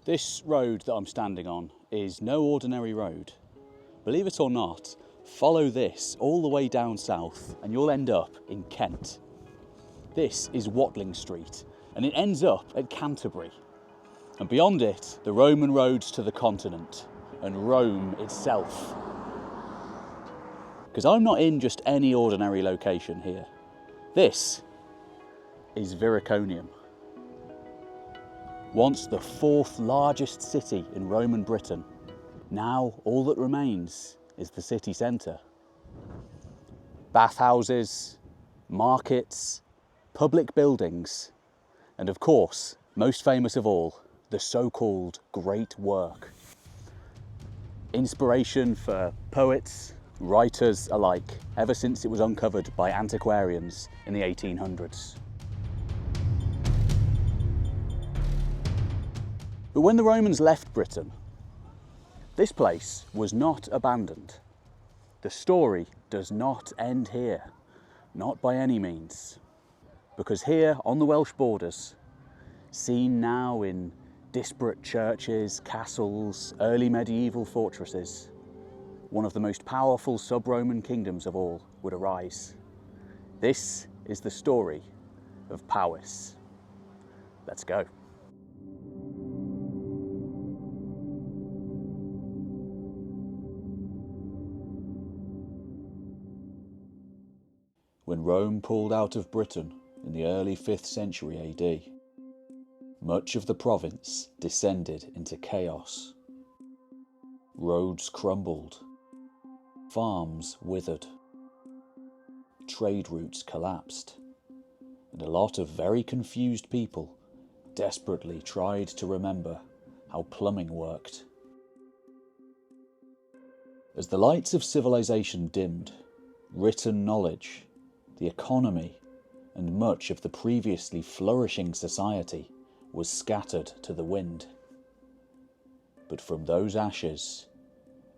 This road that I'm standing on is no ordinary road. Believe it or not, follow this all the way down south and you'll end up in Kent. This is Watling Street and it ends up at Canterbury. And beyond it, the Roman roads to the continent and Rome itself. Because I'm not in just any ordinary location here. This is Viriconium. Once the fourth largest city in Roman Britain, now all that remains is the city centre. Bathhouses, markets, public buildings, and of course, most famous of all, the so-called Great Work. Inspiration for poets, writers alike, ever since it was uncovered by antiquarians in the 1800s. But when the Romans left Britain, this place was not abandoned. The story does not end here, not by any means. Because here on the Welsh borders, seen now in disparate churches, castles, early medieval fortresses, one of the most powerful sub-Roman kingdoms of all would arise. This is the story of Powys. Let's go. When Rome pulled out of Britain in the early 5th century AD, much of the province descended into chaos. Roads crumbled, farms withered, trade routes collapsed, and a lot of very confused people desperately tried to remember how plumbing worked. As the lights of civilization dimmed, written knowledge, the economy, and much of the previously flourishing society was scattered to the wind. But from those ashes,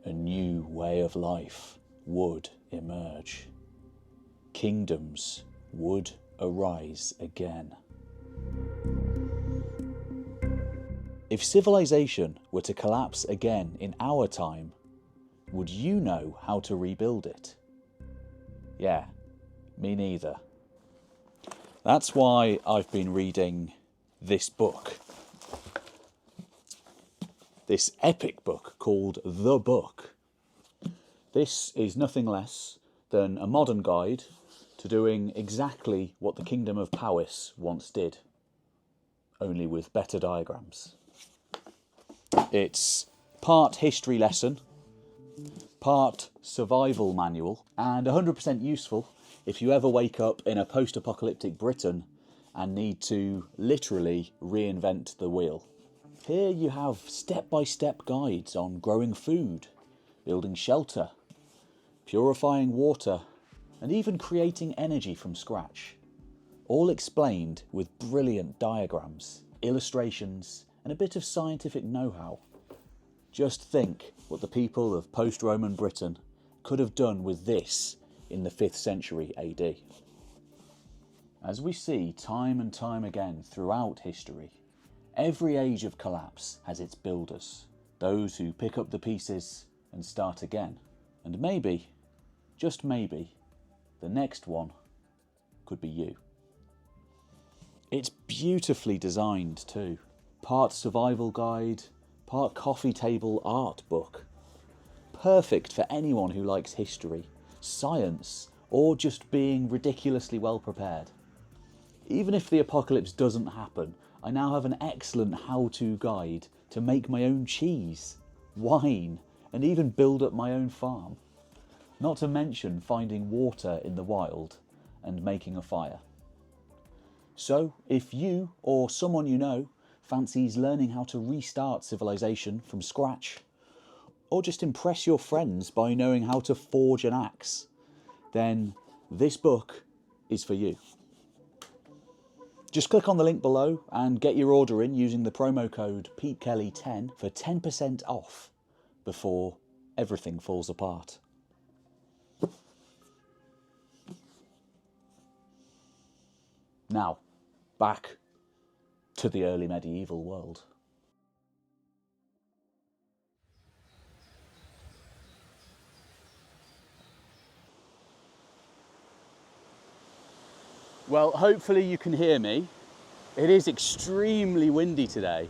a new way of life would emerge. Kingdoms would arise again. If civilization were to collapse again in our time, would you know how to rebuild it? Yeah, me neither. That's why I've been reading this book. This epic book called The Book. This is nothing less than a modern guide to doing exactly what the Kingdom of Powys once did, only with better diagrams. It's part history lesson, part survival manual, and 100% useful if you ever wake up in a post-apocalyptic Britain and need to literally reinvent the wheel. Here you have step-by-step guides on growing food, building shelter, purifying water, and even creating energy from scratch. All explained with brilliant diagrams, illustrations, and a bit of scientific know-how. Just think what the people of post-Roman Britain could have done with this in the 5th century AD. As we see time and time again throughout history, every age of collapse has its builders, those who pick up the pieces and start again. And maybe, just maybe, the next one could be you. It's beautifully designed too. Part survival guide, part coffee table art book. Perfect for anyone who likes history, science, or just being ridiculously well prepared. Even if the apocalypse doesn't happen, I now have an excellent how-to guide to make my own cheese, wine, and even build up my own farm. Not to mention finding water in the wild and making a fire. So, if you or someone you know fancies learning how to restart civilization from scratch, or just impress your friends by knowing how to forge an axe, then this book is for you. Just click on the link below and get your order in using the promo code PeteKelly10 for 10% off before everything falls apart. Now, back to the early medieval world. Well, hopefully you can hear me. It is extremely windy today,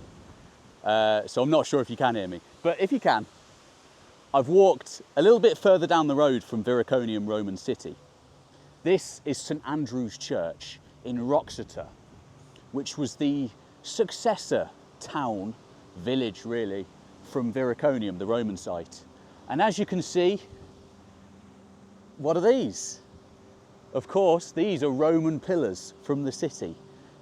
so I'm not sure if you can hear me. But if you can, I've walked a little bit further down the road from Viriconium Roman City. This is St Andrew's Church in Wroxeter, which was the successor town, village really, from Viriconium, the Roman site. And as you can see, what are these? Of course, these are Roman pillars from the city,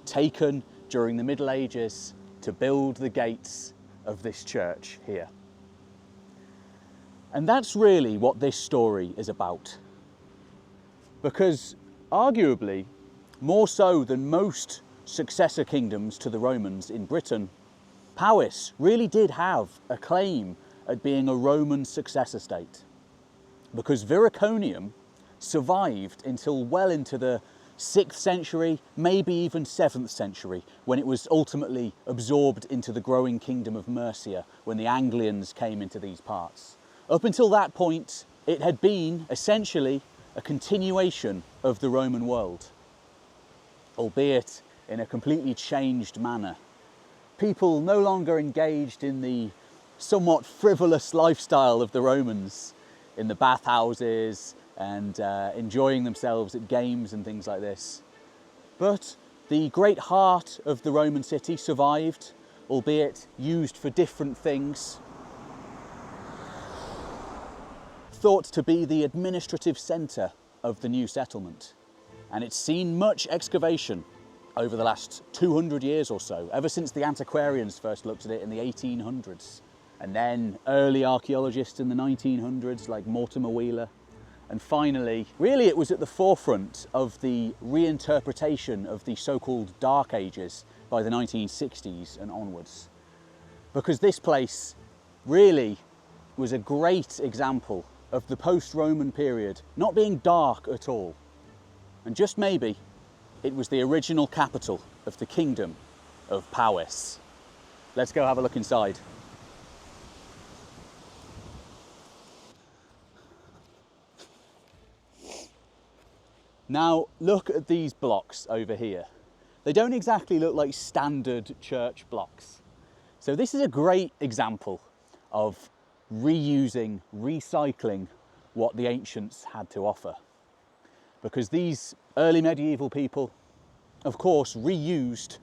taken during the Middle Ages to build the gates of this church here. And that's really what this story is about. Because arguably, more so than most successor kingdoms to the Romans in Britain, Powys really did have a claim at being a Roman successor state. Because Viriconium survived until well into the 6th century, maybe even 7th century, when it was ultimately absorbed into the growing kingdom of Mercia, when the Anglians came into these parts. Up until that point, it had been essentially a continuation of the Roman world, albeit in a completely changed manner. People no longer engaged in the somewhat frivolous lifestyle of the Romans, in the bathhouses and enjoying themselves at games and things like this. But the great heart of the Roman city survived, albeit used for different things. Thought to be the administrative centre of the new settlement. And it's seen much excavation over the last 200 years or so, ever since the antiquarians first looked at it in the 1800s. And then early archaeologists in the 1900s like Mortimer Wheeler. And finally, really it was at the forefront of the reinterpretation of the so-called Dark Ages by the 1960s and onwards. Because this place really was a great example of the post-Roman period not being dark at all. And just maybe, it was the original capital of the kingdom of Powys. Let's go have a look inside. Now, look at these blocks over here. They don't exactly look like standard church blocks. So this is a great example of reusing, recycling what the ancients had to offer. Because these early medieval people, of course, reused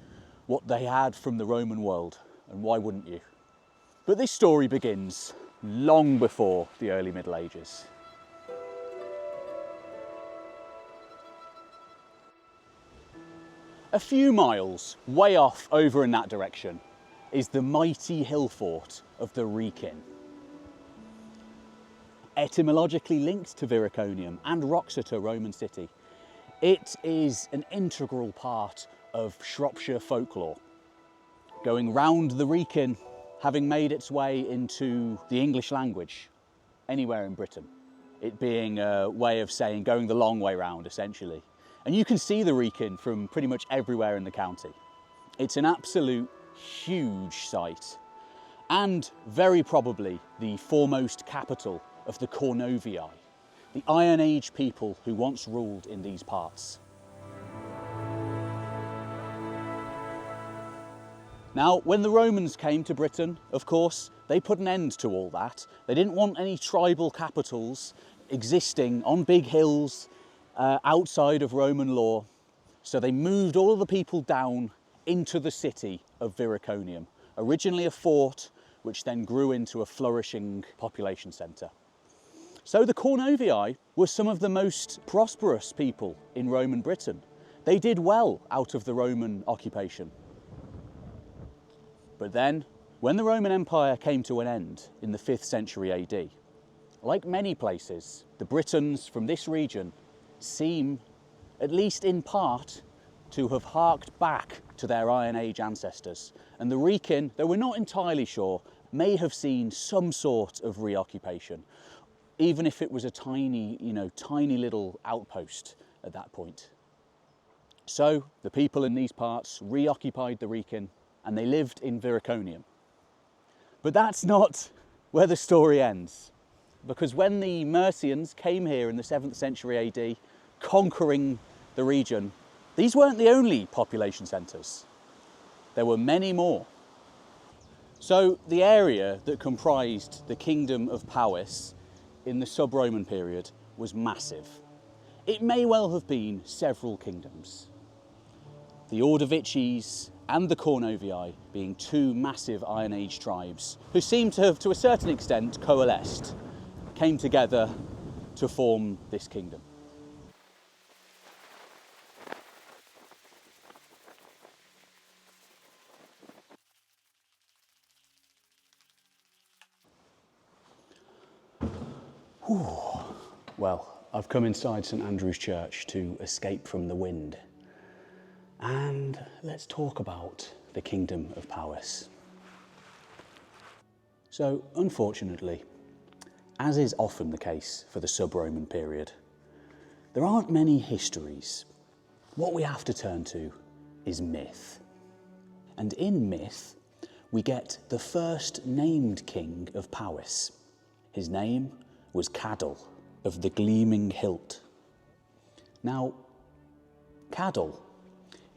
what they had from the Roman world. And why wouldn't you? But this story begins long before the early Middle Ages. A few miles way off over in that direction is the mighty hill fort of the Wrekin. Etymologically linked to Viriconium and Wroxeter Roman city, it is an integral part of Shropshire folklore, going round the Wrekin, having made its way into the English language anywhere in Britain, it being a way of saying going the long way round essentially. And you can see the Wrekin from pretty much everywhere in the county. It's an absolute huge site, and very probably the foremost capital of the Cornovii, the Iron Age people who once ruled in these parts. Now, when the Romans came to Britain, of course, they put an end to all that. They didn't want any tribal capitals existing on big hills outside of Roman law, so they moved all of the people down into the city of Viriconium, originally a fort which then grew into a flourishing population centre. So the Cornovii were some of the most prosperous people in Roman Britain. They did well out of the Roman occupation. But then, when the Roman Empire came to an end in the 5th century AD, like many places, the Britons from this region seem, at least in part, to have harked back to their Iron Age ancestors. And the Wrekin, though we're not entirely sure, may have seen some sort of reoccupation, even if it was a tiny little outpost at that point. So the people in these parts reoccupied the Wrekin and they lived in Viriconium. But that's not where the story ends, because when the Mercians came here in the 7th century AD, conquering the region, These weren't the only population centres. There were many more. So the area that comprised the kingdom of Powys in the sub-Roman period was massive. It may well have been several kingdoms. The Ordovices and the Cornovii being two massive Iron Age tribes who seem to have, to a certain extent, coalesced, came together to form this kingdom. Well, I've come inside St Andrew's Church to escape from the wind. And let's talk about the kingdom of Powys. So, unfortunately, as is often the case for the sub-Roman period, there aren't many histories. What we have to turn to is myth. And in myth, we get the first named king of Powys. His name was Cadwal of the Gleaming Hilt. Now, Cadwal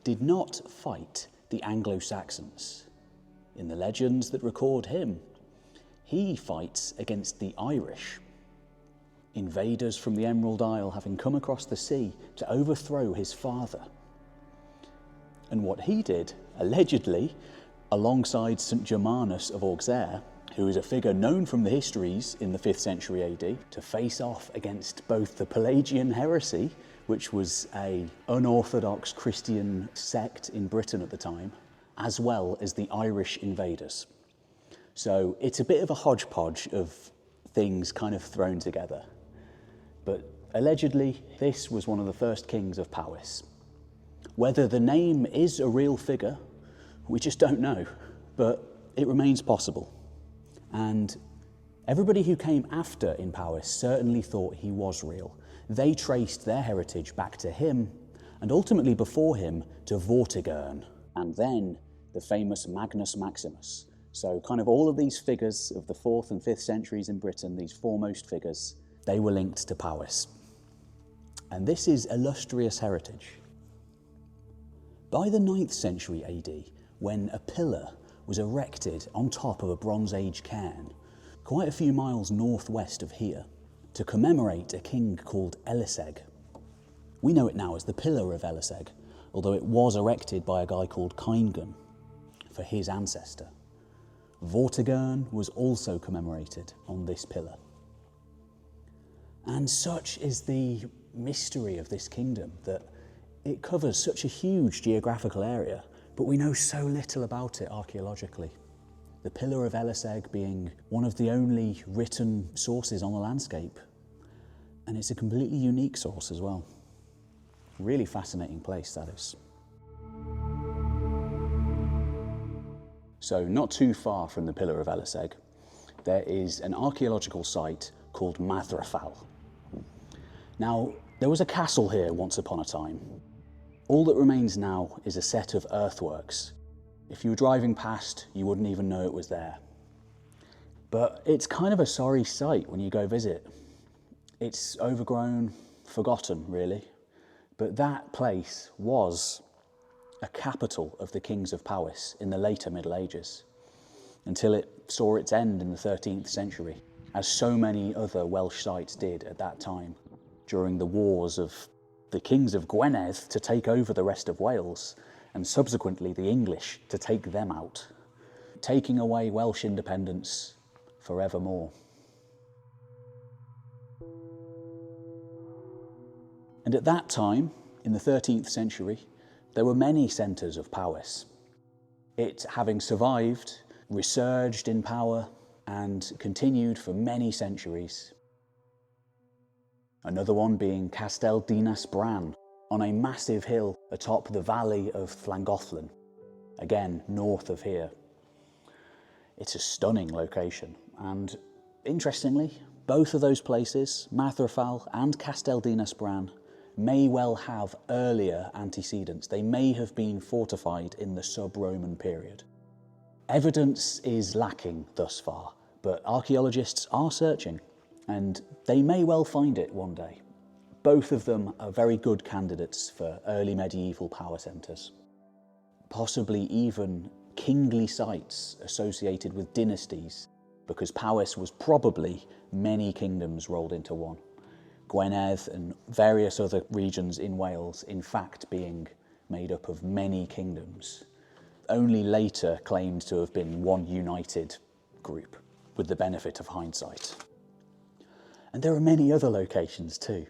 did not fight the Anglo-Saxons. In the legends that record him, he fights against the Irish, invaders from the Emerald Isle having come across the sea to overthrow his father. And what he did, allegedly, alongside St Germanus of Auxerre, who is a figure known from the histories in the 5th century AD, to face off against both the Pelagian heresy, which was an unorthodox Christian sect in Britain at the time, as well as the Irish invaders. So it's a bit of a hodgepodge of things kind of thrown together. But allegedly, this was one of the first kings of Powys. Whether the name is a real figure, we just don't know, but it remains possible. And everybody who came after in Powys certainly thought he was real. They traced their heritage back to him, and ultimately before him to Vortigern, and then the famous Magnus Maximus. So kind of all of these figures of the 4th and 5th centuries in Britain, these foremost figures, they were linked to Powys. And this is illustrious heritage. By the 9th century AD, when a pillar was erected on top of a Bronze Age cairn, quite a few miles northwest of here, to commemorate a king called Eliseg. We know it now as the Pillar of Eliseg, although it was erected by a guy called Caingun for his ancestor. Vortigern was also commemorated on this pillar. And such is the mystery of this kingdom that it covers such a huge geographical area, but we know so little about it archaeologically. The Pillar of Eliseg being one of the only written sources on the landscape. And it's a completely unique source as well. Really fascinating place, that is. So not too far from the Pillar of Eliseg, there is an archaeological site called Mathrafal. Now, there was a castle here once upon a time. All that remains now is a set of earthworks. If you were driving past, you wouldn't even know it was there. But it's kind of a sorry sight when you go visit. It's overgrown, forgotten really. But that place was a capital of the kings of Powys in the later Middle Ages, until it saw its end in the 13th century, as so many other Welsh sites did at that time, during the wars of the kings of Gwynedd to take over the rest of Wales, and subsequently the English to take them out, taking away Welsh independence forevermore. And at that time, in the 13th century, there were many centres of Powys. It, having survived, resurged in power and continued for many centuries. Another one being Castell Dinas Bran, on a massive hill atop the valley of Llangollen, again north of here. It's a stunning location, and interestingly, both of those places, Mathrafal and Castell Dinas Bran, may well have earlier antecedents. They may have been fortified in the sub-Roman period. Evidence is lacking thus far, but archaeologists are searching, and they may well find it one day. Both of them are very good candidates for early medieval power centres. Possibly even kingly sites associated with dynasties, because Powys was probably many kingdoms rolled into one. Gwynedd and various other regions in Wales, in fact, being made up of many kingdoms, only later claimed to have been one united group, with the benefit of hindsight. And there are many other locations too.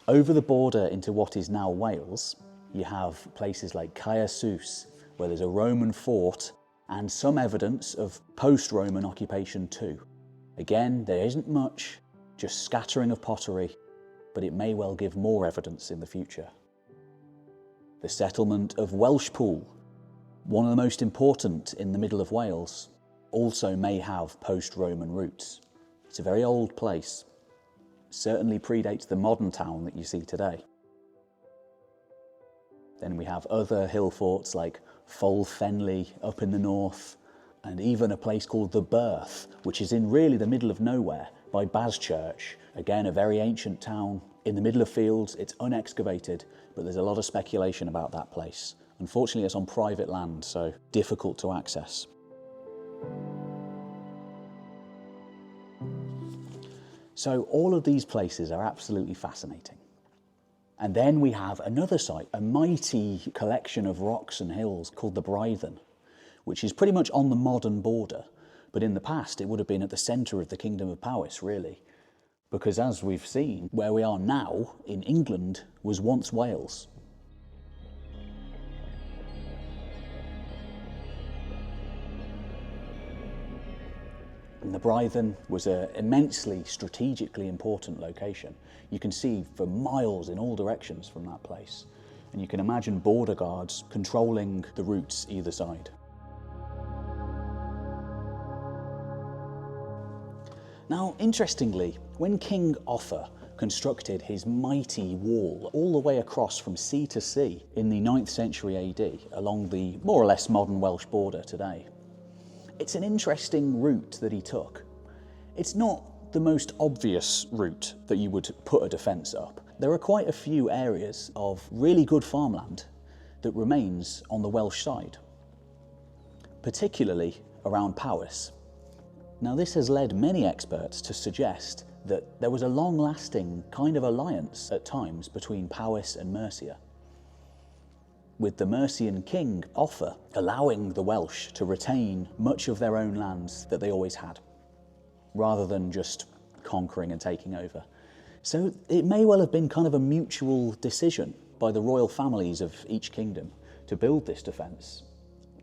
Over the border into what is now Wales, you have places like Caersus, where there's a Roman fort and some evidence of post-Roman occupation too. Again, there isn't much, just scattering of pottery, but it may well give more evidence in the future. The settlement of Welshpool, one of the most important in the middle of Wales, also may have post-Roman roots. It's a very old place. Certainly predates the modern town that you see today. Then we have other hill forts like Fol Fenley up in the north, and even a place called the Birth, which is in really the middle of nowhere by Baschurch. Again, a very ancient town in the middle of fields. It's unexcavated, but there's a lot of speculation about that place. Unfortunately, it's on private land, so difficult to access. So all of these places are absolutely fascinating. And then we have another site, a mighty collection of rocks and hills called the Brython, which is pretty much on the modern border. But in the past, it would have been at the centre of the Kingdom of Powys, really. Because as we've seen, where we are now, in England, was once Wales. And the Brython was an immensely strategically important location. You can see for miles in all directions from that place. And you can imagine border guards controlling the routes either side. Now, interestingly, when King Offa constructed his mighty wall all the way across from sea to sea in the 9th century AD, along the more or less modern Welsh border today, it's an interesting route that he took. It's not the most obvious route that you would put a defence up. There are quite a few areas of really good farmland that remains on the Welsh side, particularly around Powys. Now, this has led many experts to suggest that there was a long-lasting kind of alliance at times between Powys and Mercia, with the Mercian king Offa allowing the Welsh to retain much of their own lands that they always had, rather than just conquering and taking over. So it may well have been kind of a mutual decision by the royal families of each kingdom to build this defence,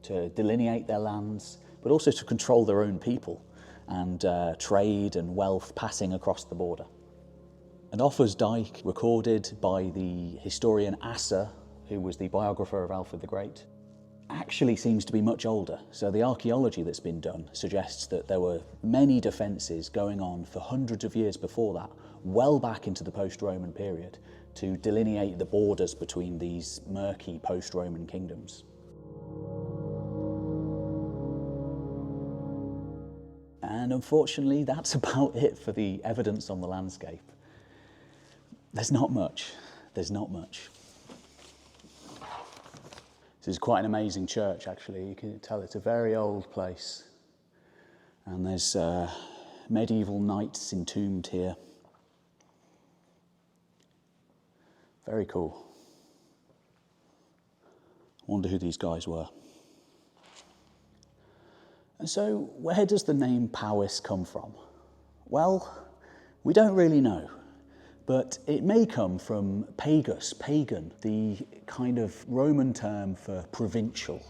to delineate their lands, but also to control their own people and trade and wealth passing across the border. And Offa's Dyke, recorded by the historian Asser, who was the biographer of Alfred the Great, actually seems to be much older. So the archaeology that's been done suggests that there were many defences going on for hundreds of years before that, well back into the post-Roman period, to delineate the borders between these murky post-Roman kingdoms. And unfortunately, that's about it for the evidence on the landscape. There's not much. There's not much. This is quite an amazing church, actually. You can tell it's a very old place. And there's medieval knights entombed here. Very cool. I wonder who these guys were. And so, where does the name Powys come from? Well, we don't really know. But it may come from pagus, pagan, the kind of Roman term for provincial.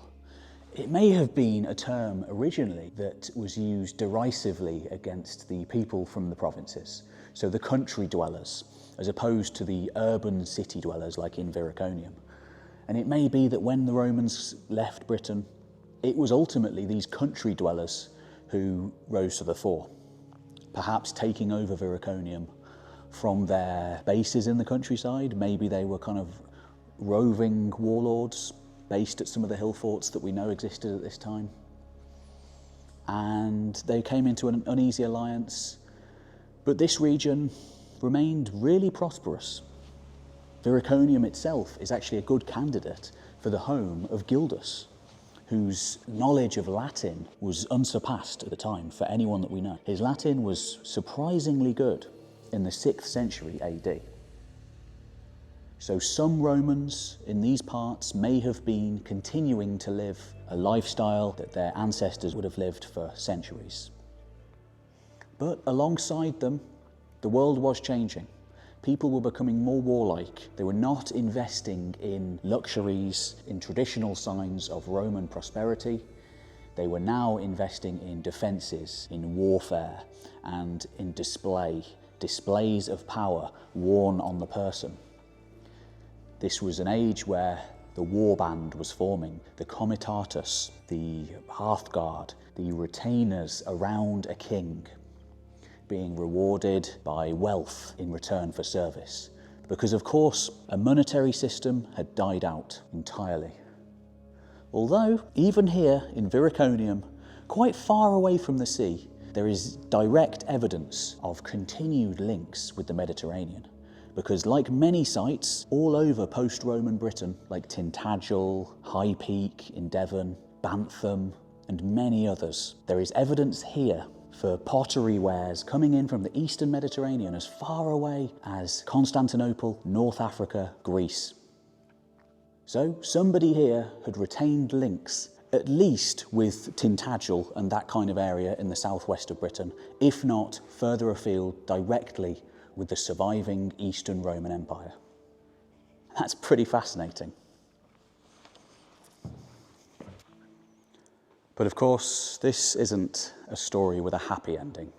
It may have been a term originally that was used derisively against the people from the provinces, so the country dwellers, as opposed to the urban city dwellers like in Viriconium. And it may be that when the Romans left Britain, it was ultimately these country dwellers who rose to the fore, perhaps taking over Viriconium from their bases in the countryside. Maybe they were kind of roving warlords based at some of the hill forts that we know existed at this time. And they came into an uneasy alliance, but this region remained really prosperous. Viriconium itself is actually a good candidate for the home of Gildas, whose knowledge of Latin was unsurpassed at the time for anyone that we know. His Latin was surprisingly good in the 6th century AD. So some Romans in these parts may have been continuing to live a lifestyle that their ancestors would have lived for centuries. But alongside them, the world was changing. People were becoming more warlike. They were not investing in luxuries, in traditional signs of Roman prosperity. They were now investing in defences, in warfare, and in displays of power worn on the person. This was an age where the warband was forming, the comitatus, the hearthguard, the retainers around a king, being rewarded by wealth in return for service. Because of course, a monetary system had died out entirely. Although, even here in Viriconium, quite far away from the sea, there is direct evidence of continued links with the Mediterranean. Because like many sites all over post-Roman Britain, like Tintagel, High Peak in Devon, Bantham, and many others, there is evidence here for pottery wares coming in from the Eastern Mediterranean as far away as Constantinople, North Africa, Greece. So somebody here had retained links, at least with Tintagel and that kind of area in the southwest of Britain, if not further afield directly with the surviving Eastern Roman Empire. That's pretty fascinating. But of course, this isn't a story with a happy ending.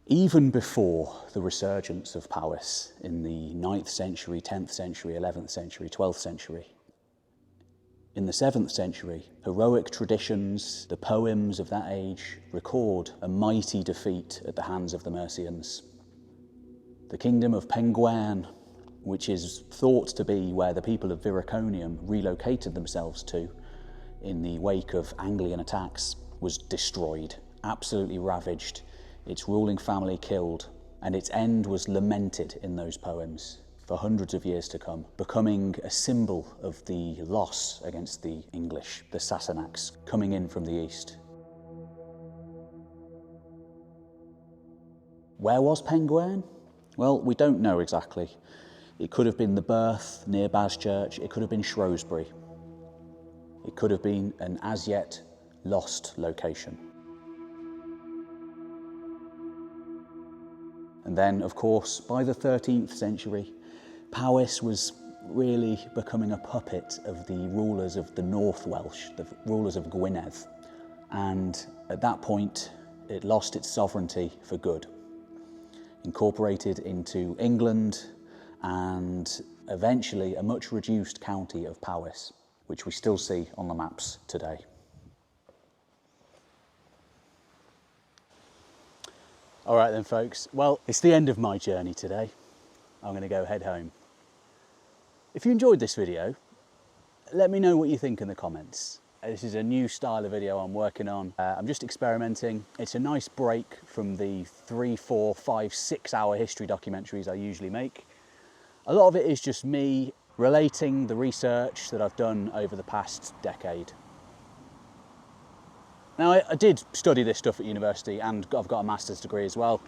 Even before the resurgence of Powys in the 9th century, 10th century, 11th century, 12th century, in the 7th century, heroic traditions, the poems of that age, record a mighty defeat at the hands of the Mercians. The kingdom of Penguin, which is thought to be where the people of Viriconium relocated themselves to in the wake of Anglian attacks, was destroyed, absolutely ravaged, its ruling family killed, and its end was lamented in those poems for hundreds of years to come, becoming a symbol of the loss against the English, the Sassenachs, coming in from the east. Where was Penguin? Well, we don't know exactly. It could have been the Birth near Baschurch, it could have been Shrewsbury. It could have been an as yet lost location. And then, of course, by the 13th century, Powys was really becoming a puppet of the rulers of the North Welsh, the rulers of Gwynedd. And at that point, it lost its sovereignty for good, incorporated into England and eventually a much reduced county of Powys, which we still see on the maps today. All right then, folks. Well, it's the end of my journey today. I'm going to go head home. If you enjoyed this video, let me know what you think in the comments. This is a new style of video I'm working on. I'm just experimenting. It's a nice break from the 3, 4, 5, 6 hour history documentaries I usually make. A lot of it is just me relating the research that I've done over the past decade. Now, I did study this stuff at university and I've got a master's degree as well.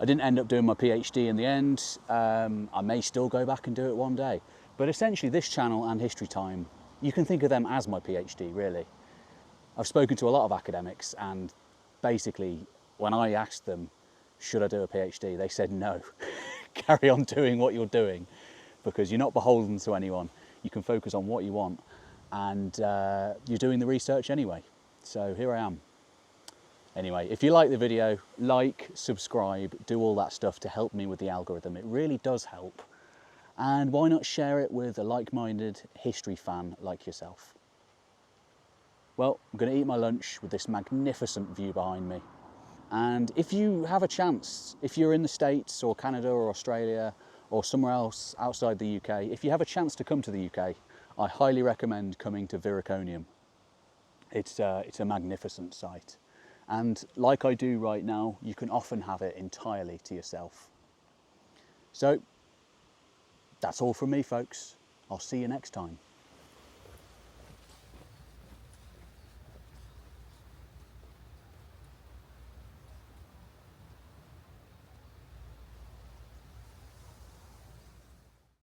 I didn't end up doing my PhD in the end. I may still go back and do it one day. But essentially this channel and History Time, you can think of them as my PhD, really. I've spoken to a lot of academics and basically when I asked them, should I do a PhD? They said no, carry on doing what you're doing because you're not beholden to anyone. You can focus on what you want and you're doing the research anyway. So here I am. Anyway, if you like the video, like, subscribe, do all that stuff to help me with the algorithm. It really does help. And why not share it with a like-minded history fan like yourself? Well, I'm going to eat my lunch with this magnificent view behind me. And if you have a chance, if you're in the States or Canada or Australia or somewhere else outside the UK, if you have a chance to come to the UK, I highly recommend coming to Viriconium. It's a magnificent site. And like I do right now, you can often have it entirely to yourself. So That's all from me, folks. I'll see you next time.